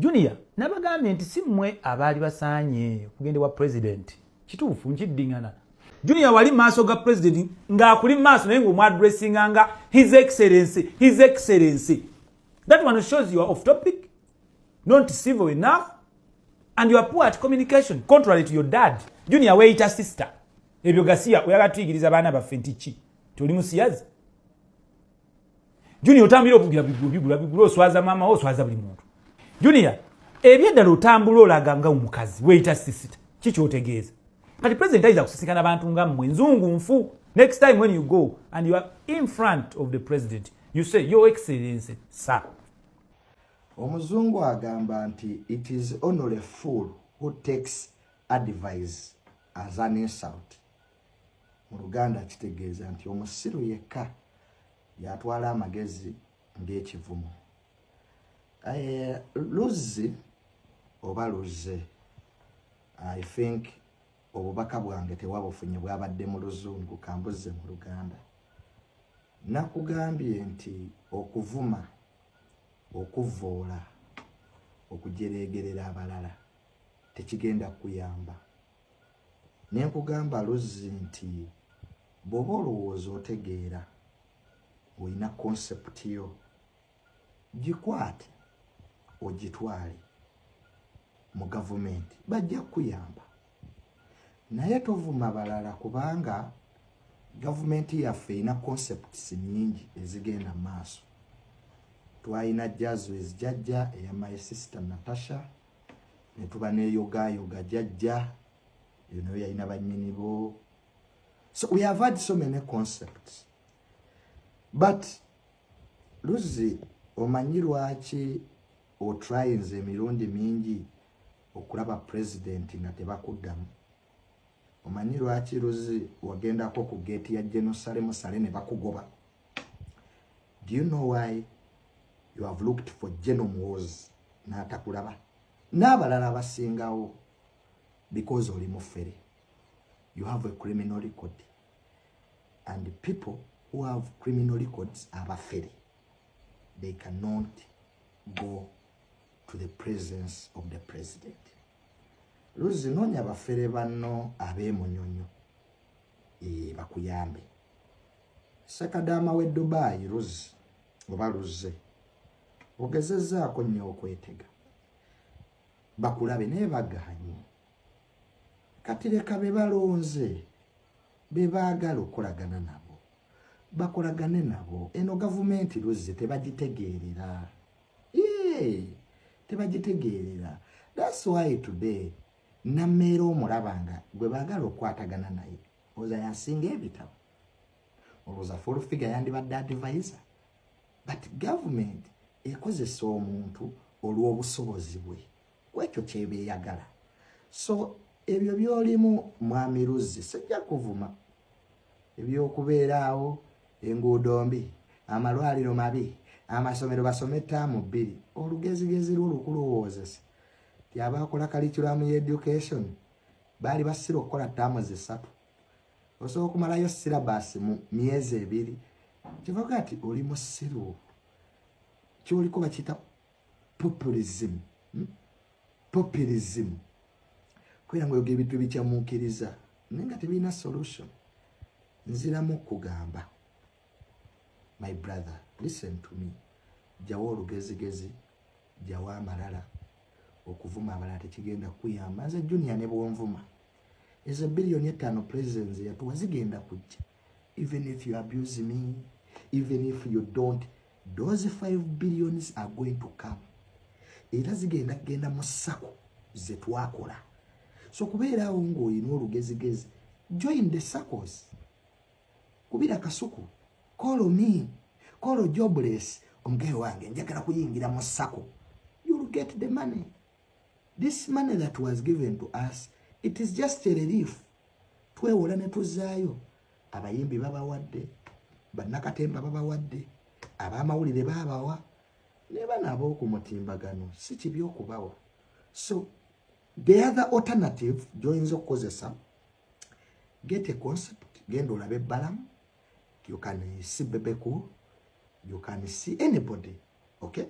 Junior nabagambye nti si mmwe abaali basaanye kugende wa president kituufu nkiddingana. Junior wali maaso ga president ng'akuli maaso naye ng'omwadressinga nga his excellency. That one shows you are off topic, not civil enough, and you are poor at communication, contrary to your dad. Junior weeyita sister. Ebyo Gasiya oyagala tuyigiriza baana baffe nti ki? Toli musiyazi. Junior otambira okugira bigula oswaza mama oswaza buli muntu. Junior ebyeddala otambula olaga nga omukazi weeyita sister. Kiki otegeeza? Kati president ayinza kusisinkana abantu nga mmwe nzungu nfu. Next time when you go and you are in front of the president, you say, Your Excellency, sir. Omuzungu agamba nti it is only a fool who takes advice as an insult. Mu Luganda kitegeeza nti omusiru yekka yatwala amagezi ng'ekivumo. Luzzi oba Luzze, I think obubaka bwange tewabufunye bwabadde mu Luzungu kambuze mu Luganda. Nakugambye nti okuvuma, okuvoola, okujereegerera abalala tekigenda kuyamba. Ne nkugamba Luzzi nti bw'oba olowooza otegeera olina concept yo, gikwate ogitwale mu gavumenti bajja kuyamba. Naye tovuma balala kubanga gavumenti yaffe ina concepts nyingi ezigenda maaso. Twalina Jazz jajja eya my sister Natasha, ne tuba ne yoga jajja nayo yalina bannyini bo. So we have had so many concepts. But Luzzi omanyi lwaki otryinze emirundi mingi okulaba president nga tebakuddamu? Omanyi lwaki Luzzi wagendako ku gate ya Jerusalem sale ne bakugoba? Do you know why you have looked for General Muhoozi n'atakulaba? N'abalala basingawo because oli mufere. You have a criminal record. And the people who have criminal records are bafere. They cannot go to the presence of the president. Luzzi nonya bafere banno abeemunyonyo bakuyambe. Sekadama we Dubai Luzzi oba Luzze ogezezzaako nnyo okwetega bakulabe naye baganye. Kati leka be balonze be baagala okolagana nabo bakolagane nabo. Eno gavumenti Luzzi tebagitegeerera. Tebagitegeerera. That's why today Nameero omulabanga gwe baagala okwatagana naye oza yasinga ebitabo, olowooza full figure yandibadde advisor. But government ekozesa omuntu olw'obusobozi bwe kwekyo kyebeeyagala. So ebyo byolimu mwami Luzzi sijja kuvuma. Ebyokubeeraawo enguudo mbi, amalwaliro mabi, amasomero basome ttaamu 2, olugezigezi lw'olukulowoozesa ti abaakola curriculum education baali basira okukola ttaamu 3. Osobola okumalayo syllabus mu myezi 2. Kivuga ati oli musiru. Kyoliko bakiyita populism. Populism. Kwera ngo yoge ebintu bikyamuukiriza naye nga tebirina solution. Nziramu kugamba, my brother, listen to me. Jawo olugezigezi, jawo amalala. Okuvuma abalala tekigenda kuyamba. Nze Junior ne bwonvuma is $1 billion presence yatuwa zigenda kujja. Even if you abuse me, even if you don't, those 5 billions are going to come. Era zigenda kugenda mu ssako ze twakola. So kubeerawo ng'olina olugezigezi, join the circles. Kubira kasuku, call me, call jobless, omugaye wange njagala kuyingira mu ssako. You'll get the money. This money that was given to us, it is just a relief. Twewola ne tuzaayo. Abayimbi babawadde, bannakatemba babawadde, ab'amawulire babawa, ne bano ab'okumutimbagano si kibi okubawa. So the other alternative joins okukozesa, get a concept, genda olabe Balaam, you can see Bebeku, you can see anybody, okay?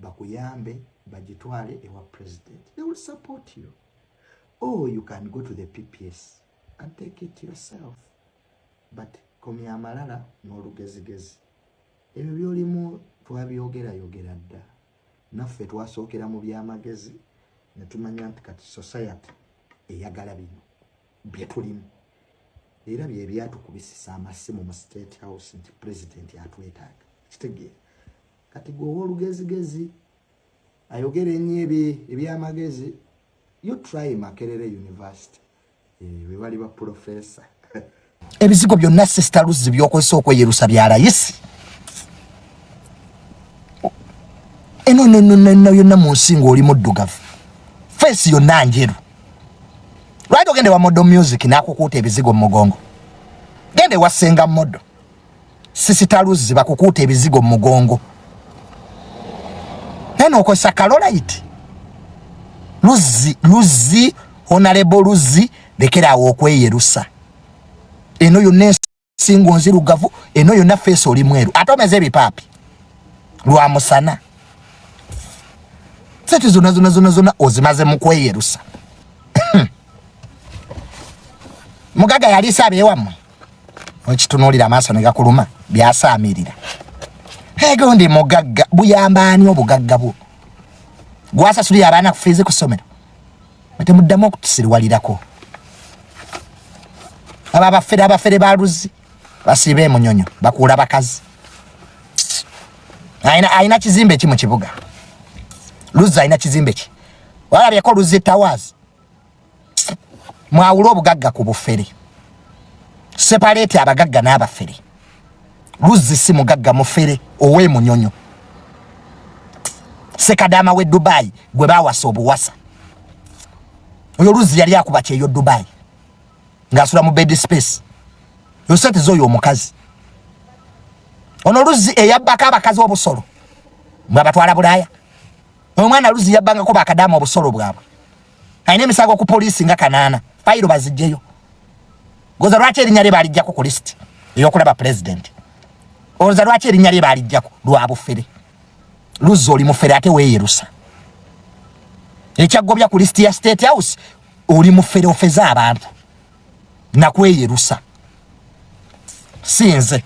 Bakuyambe bagitwale ewa president. They will support you. Or you can go to the PPS and take it yourself. But komya amalala n'olugezigezi. Ebyo byolimu twabyogera dda. Naffe twasookera mu byamagezi ne tumanya nti kati society eyagala bino bye tulimu. Era bye byatukubisisa amasimu mu State House nti president atwetaaga. Kitegeera. Kati gwe olugezigezi ayogera ennyo ebyamagezi. You try Makerere University. We bali ba professor. Ebizigo byonna Sister Luzzi byokozesa okweyelusa bya layisi. No yonna mu nsingo oli muddugavu. Face yonna njeru. Right ogende wa Modo Music nakukuuta ebizigo mu mugongo. Gende wasenga Modo. Sister Luzzi bakukuuta ebizigo mu mugongo. Neno okozesa Carolite. Luzzi, Honorable Luzzi, lekera okweyelusa. Eno yonna ensingo nzirugavu, eno yonna face oli mweru. Atomeze ebipapi. Lwa musana. Seti zona ozimaze mu kweyelusa. Mugaga yali sabe wamwe. Okitunulira amaaso ne gakuluma byasaamirira. Ego ndi mugaga buyambaani obugagga bwo. Gwasa suli abana kufize kusomera. Mate muddamu okutusirwalirako. Abafere ba Luzzi basibe munyonyo bakuula bakazi. Aina kizimbe ki mu kibuga. Luzzi aina kizimbe ki. Walabye ko Luzzi Towers. Mwawulo obugagga ku bufere. Separate abagagga n'abafere. Luzzi si mugagga mufere owe munyonyo. Sekadama we Dubai gwe bawasa obuwasa. Oyo Luzzi yali akuba kyeyo Dubai. Ngasula mu bed space. Yosete zoyo omukazi. Ono Luzzi eyabbaka abakazi obusolo. Mwabatwala Bulaya. Omwana Luzzi yabbanga ko bakadama obusolo bwabwe. Aine emisago ku police nga kanana. Fairo bazijjeyo. Goza lwaki erinnya lye balijjako ku list eyokulaba president. Oza lwaki erinnya lye balijjako lwa bufere. Luzzi oli mufere ate weeyelusa. Ekyagobya ku list ya State House oli mufere ofeza abantu. Na kweyelusa. Sinze.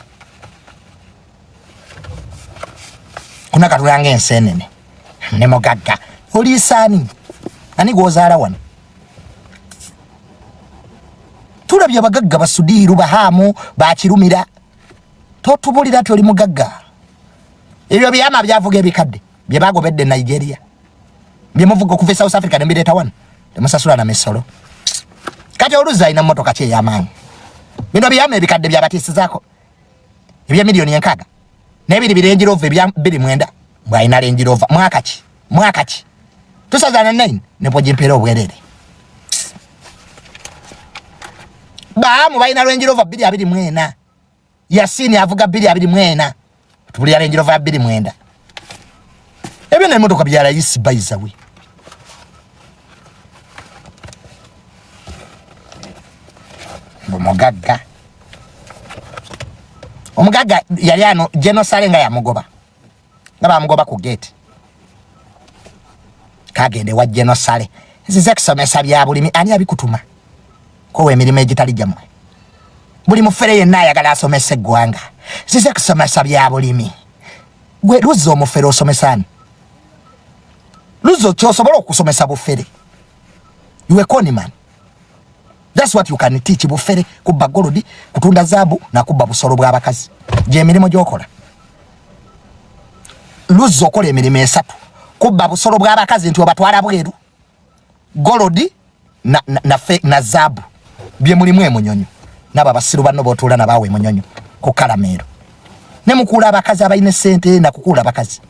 Kuna katulanga ensenene. Ne mugagga. Oli sani. Ani gozaala wano. Tulabye abagagga basudiru bahamu bakirumira. Totubulira toli mugagga. Ebyo byama byavuga ebikadde. Bye bagobedde Nigeria. Bye muvuga ku South Africa ne mbireta wano. Temusasula na misolo. Kati Luzzi ina motoka kye yamanyi. Bino byama ebikadde byabatisizaako. Ebya milioni 6. Nebiri birengi Rover ebya 2.9. Bwaina Range Rover mwaka ki. 2009 nepo jimpero obwerere. Baamu baina Range Rover 2.4. Yasini avuga 2.4. Tubuli Range Rover 2.9. Ebyo ne motoka byala yisi baizawe. Mugagga. Omugagga yali ano Genosale nga yamugoba. Ngaba amugoba ku gate. Kagende wa Genosale. Zize kusomesa bya bulimi ani abikutuma. Ko emirimu egitali jamwe. Buli mufere yenna ayagala asomese eggwanga. Zize kusomesa bya bulimi. Gwe Luzzi omufere osomesani. Luzzi kyosobola okusomesa bufere. You a con man. That's what you can teach bufere kubba golodi kutunda zabu na kubba busolo bw'abakazi. Je emirimu gyokola. Luzzi okola emirimu 3. Kubba busolo bw'abakazi nti obatwala bweru. Golodi na zabu. Bye mulimu emunyonyo. Naba basiru banno botula na bawe munyonyo ku Kalamero. Ne mukula abakazi abayine sente na kukula abakazi.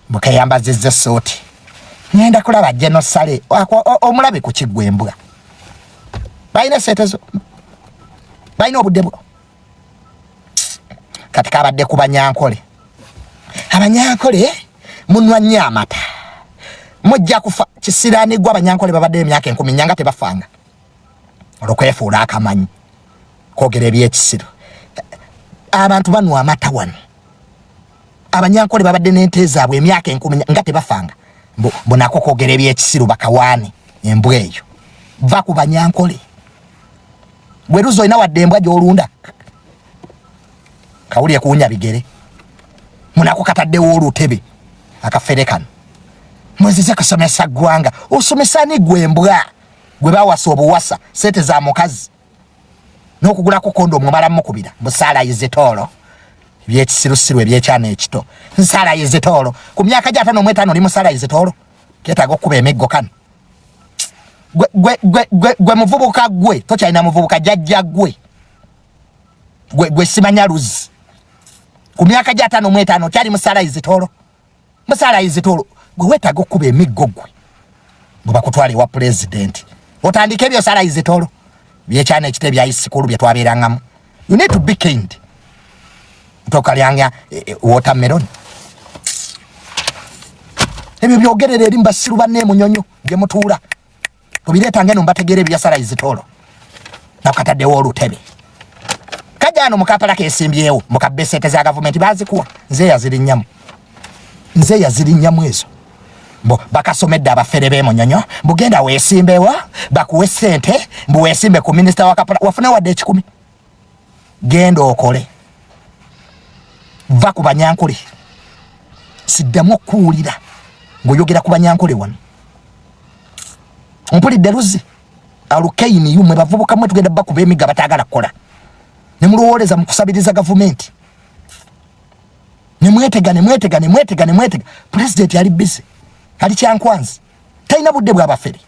Mukayambazizza soti. Ngenda kulaba Genosale omulabe ku Kigwembwa. Baina setezo. Baina obudebo. Katika abadde ku Banyankole. Abanyankole munwa nyamata. Mujja kufa kisirani gwa Abanyankole babadde emyaka 10 nyanga tebafanga. Olokwefuula akamanyi. Kogera ebyekisiro. Abantu banwa amata wano. Abanyankole babadde n'ente zaabwe emyaka 10 nga tebafanga. bonako kogera ebyekisiru bakawaani embwa eyo va ku banyankole gwe Luzzi olina wadde embwa gy'olunda kawulire kuwunya bigere munako kataddewo olutebe akafere kano mwezize kusomesa ggwanga osomesa ni gwe embwa gwe bawasa obuwasa sente za mukazi n'okugulako kondo omumala mukubira musaala yizitoolo byekisirusiru ebyekyana ekito nsaala yizitoolo ku myaka gya 55 oli musaala yizitoolo kyetaaga okuba emiggo kano gwe muvubuka gwe tokyalina muvubuka jjajja gwe simanya Luzzi ku myaka gya 55 kyali musaala yizitoolo gwe weetaaga okuba emiggo gwe bwe bakutwala ewa pulezidenti otandika ebyo saala yizitoolo byekyana ekito ebya isikulu bye twabeerangamu you need to be kind tokalyanga watermelon ebyo byogerera eri mbasiru banne munyonyo gye mutuula tubireetange no mbategeera ebya saala yizitoolo nakataddewo olutebe kajano mukapala kesimbyewo mukabesete za gavumenti bazikuwa nze yazirinnyamu ezo bakasomedde abafere b'emunyonyo bugenda weesimbewo bakuwe ssente weesimbe ku minisita wakapala wafune wadde 10 genda okole va ku banyankole siddamu okuwulira ng'oyogera ku banyankole wano mpulidde Luzzi alukaini yumwe bavubuka mwe tugenda bakuba emigga bataagala kukola ne mulowoleza mu kusabiriza gavumenti ne mwetegane president yali busy ali kyankwanzi talina budde bw'abafere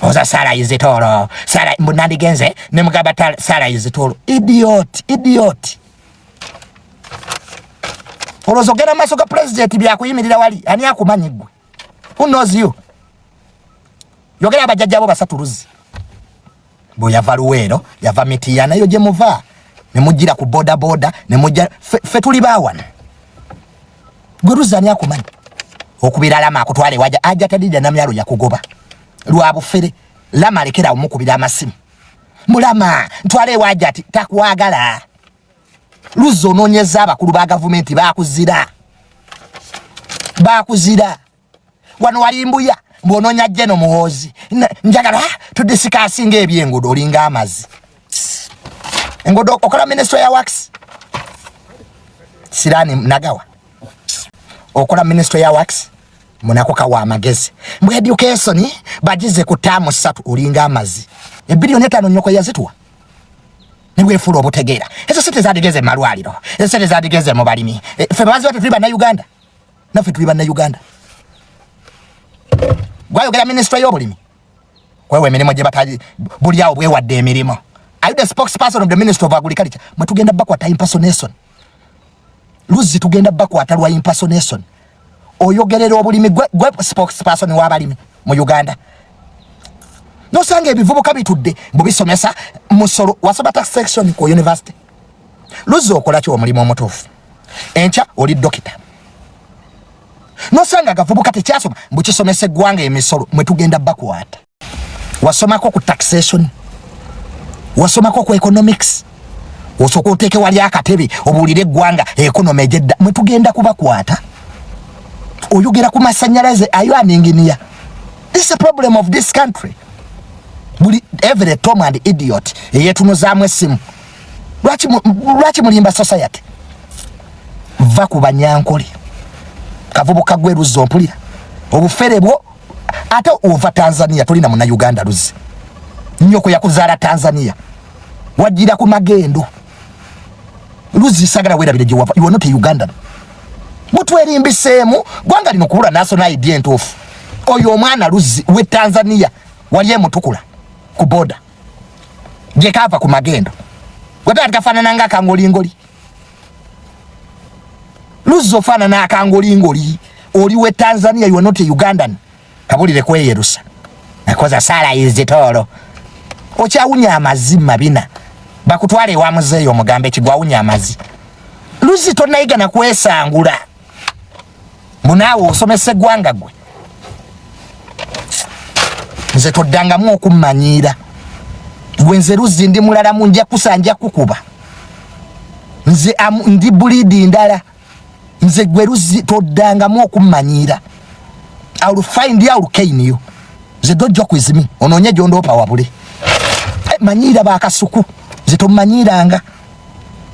oza saala yizitoolo saala mbunandigenze ne mugamba saala yizitoolo idiot olozogera maaso ga president byakuyimirira wali ani akumanyi gwe who knows you yogera abajjajja abo basatu Luzzi bo yava Luweero yava Mitiya nayo gye muva ne mujjira ku boda ne mujja fe tuli baawana gwe Luzzi ani akumanyi okubira lama akutwale waja ajja tadija namyalo yakugoba lwa bufere lama alekera omukubira amasimu mulama ntwale waja ati takwagala Luzzi ononyeza abakulu ba gavumenti bakuzira wano walimbuya mbononya jeno muhozi njagala tudisikasinga ebyengudo olinga amazi engodo okola minister ya works Sirani nagawa okola minister ya works munako kawa amagezi mu education bagize kutamu 3 olinga amazi ebilioni 5 nyoko yazitwa nibwe fulo obutegeera ezo sente zadigeze malwaliro ezo sente zadigeze mu balimi fe bazi watu tuliba na Uganda nafe tuliba na Uganda gwayogera minister y'obulimi kwewe emirimu gye bataji buli awo bwe wadde emirimu are you the spokesperson of the minister of agriculture mwe tugenda bakwata impersonation Luzzi tugenda bakwata lwa impersonation oyogerera obulimi gwe spokesperson w'abalimi mu Uganda nosanga ebivubuka bitudde bubisomesa musolo wasoma tax section ku university Luzzi okola ki omulimu omutuufu encha oli dokita nosanga gavubuka tekyasoma mbukisomesa eggwanga emisolo mwe tugenda bakwata wasomako ku taxation wasomako ku economics osoka oteeke wali akatebe obuulire eggwanga economy egyedda mwe tugenda kubakwata oyogera ku masanyalaze ayo aninginia. This is a problem of this country. Every Tom and idiot yetunuzamwe simu lwaki mulimba society va ku banyankole kavubuka gwe Luzzi mpulira obufere bwo ate ova Tanzania tulina mu na Uganda Luzzi nyoko yakuzaala Tanzania wajira ku magendo Luzzi sagala wera bile jiwava you are not a Ugandan mutweri mbisemu gwanga lino kubula national ID entofu oyo omwana Luzzi we Tanzania waliye mutukula ku boda je kava ku magendo gwata atakafanana nga kangolingoli Luzzi ofana na kangolingoli oli we Tanzania you are not a Ugandan kabulire okweyelusa nakoza sala yizitolo okyawunya amazima bina bakutwale wa muzeeyo omugambe kigwawunya amazi Luzzi tonayiga na kwesangula munawo osomese gwanga gwe nze toddangamu okumanyira gwenze Luzzi ndi mulala munja kusanja kukuba nze ndi bulidi ndala nze gwe Luzzi toddangamu okumanyira. I will find you, I will cane you. Ze don't joke with me. Ononye jondo pa wabule. Manyira ba kasuku. Ze to manyiranga.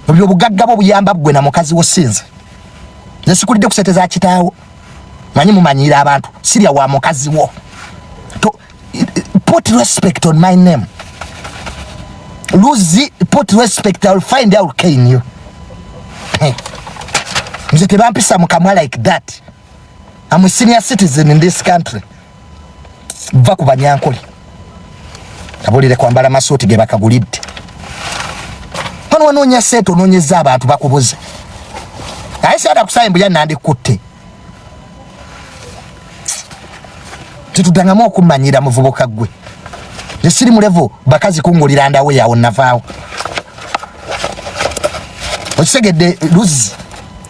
Obyo bugagga bo buyamba bwe na mukazi wo sinze. Ze sikulide kuseteza kitaawo. Manyi mu manyira abantu. Siria wa mukazi wo. To put respect on my name. Luzzi, put respect, I will find you, I will cane you. Hey. Nze tebampisa mukamwa like that. I'm a senior citizen in this country. Vaku banyankole. Kabulire kwambala masoti ge bakagulidde. Wano wanonya sente ononyeza abantu bakubuze. Aisha ada kusayimbu ya nandi kutte. Titudangamu okumanyira muvubuka gwe. Nesiri mu level bakazi kungulira ndawe yawo navaawo. Osegedde Luzzi.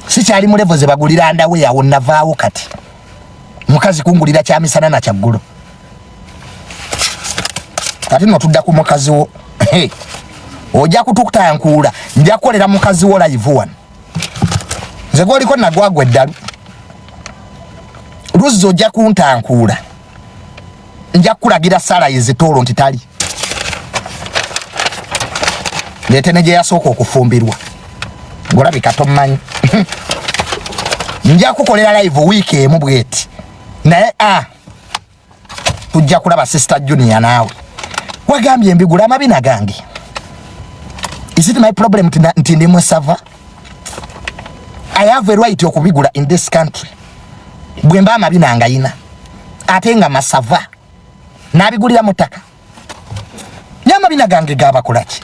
Sikyali mu level ze bagulira ndawe yawo navaawo kati. Mukazi kungulira kyamisana na kyaggulo. Kati no tudda ku mukazi wo. Ojja kutukutankula, nja kolera mukazi wo live one. Nze goliko nagwagwe ddalu. Luzzi ojja kuntankula. Nja kulagira sala yezitolo ntitali. Lete neje yasoko okufumbirwa. Ngola bikatomanyi. Nja kukolera live week emu bweti. Naye tujja kulaba sister Junior nawe. Wagambye mbigula amabina gange. Is it my problem nti ndi musava? I have a right okubigula in this country. Bwemba amabina angayina. Atenga masava. Nabigulira mutaka. Nyamabina gange gaba kulaki.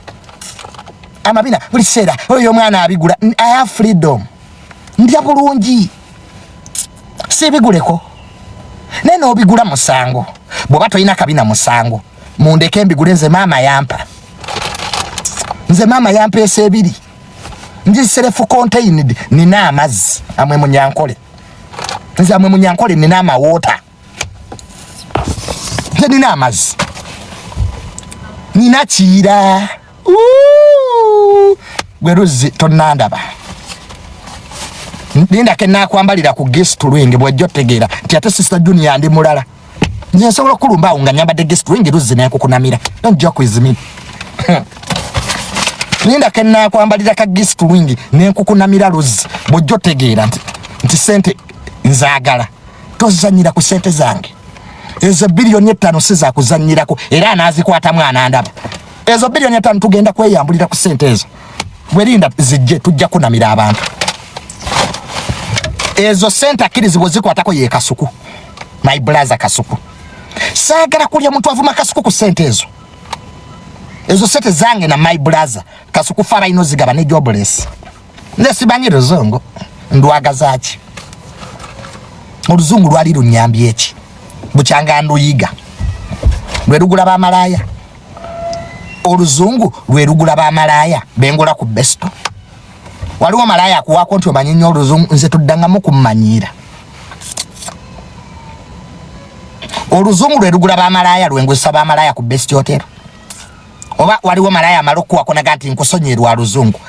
Amabina buli sera oyo mwana abigula. I have freedom. Ndya bulungi. Sibiguleko. Neno obigula musango. Bwoba toyina kabina musango. Mundeke mbigule nze mama yampa. Nze mama yampa esebiri. Ndi self contained nina amazzi amwe munyankole. Nze amwe munyankole nina amawota. Nze nina amazzi. Nina chira. Gwe Luzzi tonandaba. Ninda kena kwambalira ku guest lwenge bwajjo tegeera nti ate sister Junior ndi mulala. Nze nsobola kulumba nga nyambadde guest lwenge Luzzi naye kukunamira. Don't joke with me. Ninda kena kwambalira ka guest lwenge naye kukunamira Luzzi bwajjo tegeera nti sente nzaagala. Tozanyira ku sente zange. Ezo bilioni 5 siza kuzanyirako era anazikwata mwana ndaba. Ezo bilioni 5 tugenda kweyambulira ku sente ezo. Werinda zijje tujja kunamira abantu. Ezo sente akirizibo zikwatako ye Kasuku. My brother Kasuku. Sagala kulya muntu avuma Kasuku ku sente ezo. Ezo sente zange na my brother Kasuku fara ino zigaba ne jobless. Nesibanyiro zongo ndwagazachi. Oluzungu lwali lunyambye eki. Buchanga nduyiga. Lwerugula ba malaya. Oluzungu lwerugula ba malaya bengola ku besto. Waliwo malaya kuwako nti omanyinyo oluzungu nze tuddangamu kumanyira. Oluzungu lwerugula ba malaya lwengwesa ba malaya ku best hotel. Oba waliwo malaya maloku wako nagati nkusonyerwa oluzungu.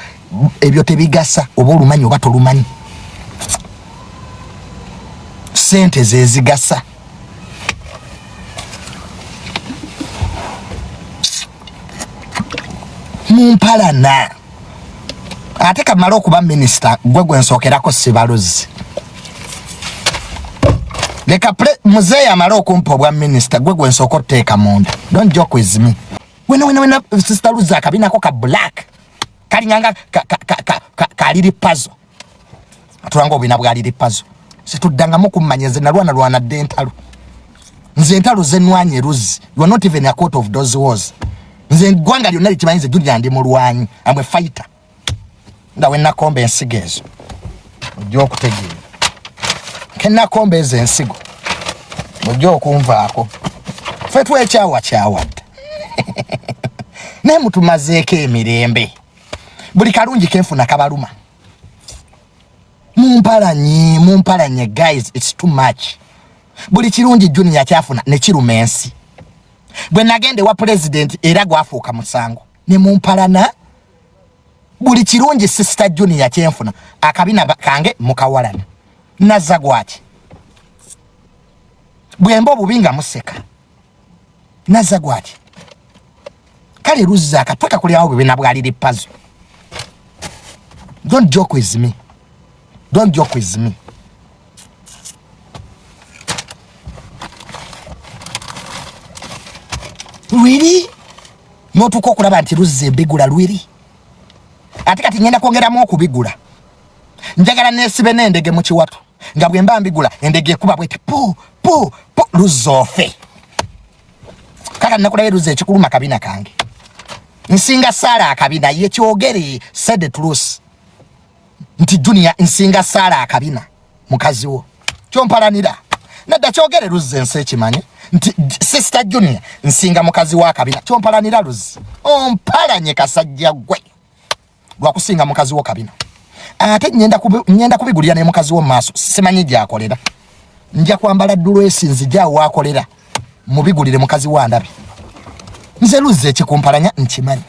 Ebyo tebigasa oba olumanyi oba tolumanyi. Sente zezigasa. Mumpalana. Ate kamala okuba minister gwe nsokerako Sibaluzzi. Leka muzee amala okumpa obwa minister gwe nsoko teeka munda. Don't joke with me. Wena sister Luzzi akabinako ka black. Kalinyanga kaliri puzzle. Atulanga obina bwaliri puzzle. Situddangamu kumanyeze na lwana dentalo. Nze entalo zenwanye Luzzi. You are not even a court of those wars. Nze gwanga lyonna likimanyize Junior ndi mulwanyi. I'm a fighter. Ndawe nakombe ensigezo. Ojja okutegeera. Kenakombe ezo ensigo. Ojja okunvaako. Ffe twekyawadde. Naye mutumazeeko emirembe. Buli kalungi kenfuna kabaluma. Mumpalanye guys, it's too much. Buli kirungi Junior kyafuna ne kiruma ensi. Bwe nagende wa president era gwafuuka musango. Ne mumpalana. buli kirungi sister Junior kyenfuna akabina kange mukawalana nazza gwaki bwembo bubinga museka nazza gwaki kale Luzzi akatweka kuli awo bibina bwaliri puzzle. Don't joke with me. Don't joke with me. Really? No tuko kulaba nti Luzzi bigula lwiri. Ate kati ngenda kwongeramu okubigula. Njagala nesibe n'endege mu kiwato. Nga bwe mba mbigula endege kuba bweti pu Luzzi ofe. Kaka nakulabe Luzzi ekikuluma kabina kange. Nsinga Sara akabina ye kyogere said the truth. Nti Junior nsinga Sara akabina mukazi wo. Kyompalanira. Nadda kyogere Luzzi nse kimanye. Nti sister Junior nsinga mukazi wa kabina. Kyompalanira Luzzi. Ompalanye kasajja gwe. Gwa kusinga mukazi wo kabina. Ate nyenda kubigulira ne mukazi wo maaso. Simanyi gyakolera. Nja kwambala ddulo esinzi gya wakolera. Mubigulire mukazi wa ndabi. Nze Luzzi ekikumpalanya nkimanyi.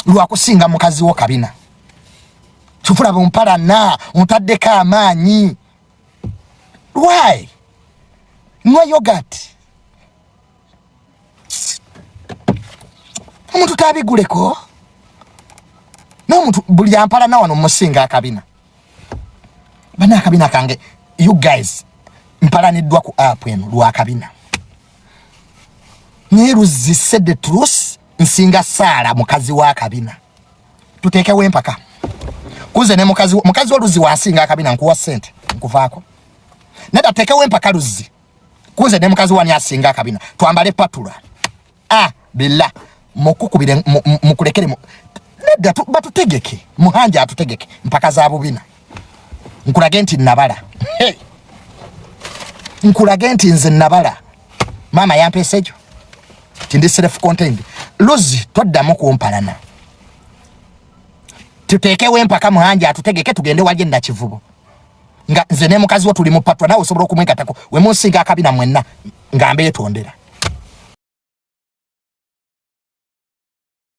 Lwa kusinga mukazi wo kabina. Tufula bumpalana ontaddeko amaanyi. Why? Nywa yogurt. Omuntu tabiguleko. N'omuntu buli ampalana wano musinga akabina. Bana akabina kange you guys mpalaniddwa ku app eno lwa kabina. Ne Luzzi said the truth nsinga Sara mukazi wa kabina. Tutekewo empaka. Kuze ne mukazi wa Luzzi wasinga akabina nkuwa sente nkuvaako. Nada tekewo empaka Luzzi. Kuze ne mukazi wani asinga akabina. Twambale patula. Billa mukukubire mukulekere nada batutegeke. Muhanja atutegeke mpaka za bubina. Nkulage nti nabala. Nkulage nti nze nabala. Mama yampese ekyo. Tindi self contained. Luzzi twaddamu kumpalana. Tutekewe empaka muhanja atutegeke tugende waje nda kivubo. Nga nze ne mukazi wo tuli mupatwa nawe osobola okumwekatako we munsinga akabina mwenna ngambe etondera.